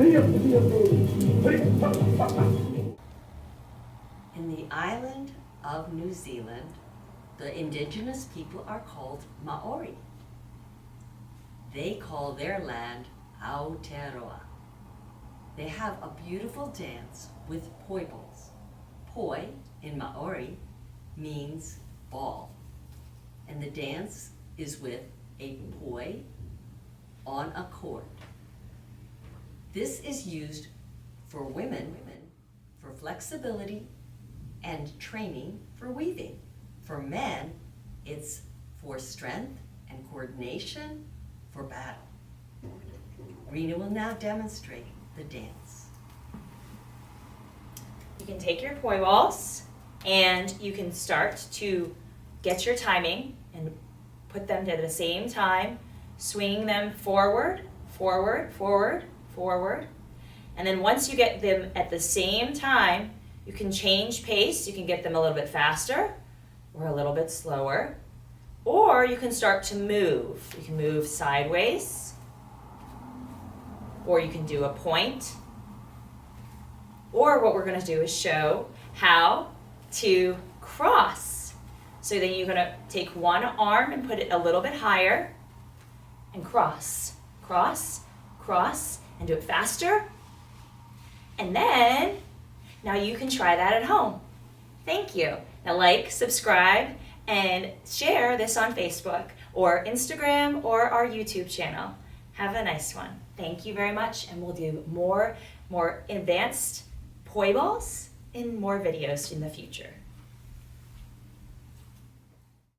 In the island of New Zealand, the indigenous people are called Maori. They call their land Aotearoa. They have a beautiful dance with Poi Balls. Poi in Maori means ball, and the dance is with a poi on a cord. This is used for women for flexibility and training for weaving. For men, it's for strength and coordination for battle. Rina will now demonstrate the dance. You can take your poi balls and you can start to get your timing and put them at the same time, swinging them forward, forward, forward, forward. And then once you get them at the same time, you can change pace. You can get them a little bit faster or a little bit slower. Or you can start to move. You can move sideways, or you can do a point. Or what we're gonna do is show how to cross. So then you're gonna take one arm and put it a little bit higher and cross, cross, cross, and do it faster. And then, now you can try that at home. Thank you. Now like, subscribe, and share this on Facebook or Instagram or our YouTube channel. Have a nice one. Thank you very much, and we'll do more advanced poi balls in more videos in the future.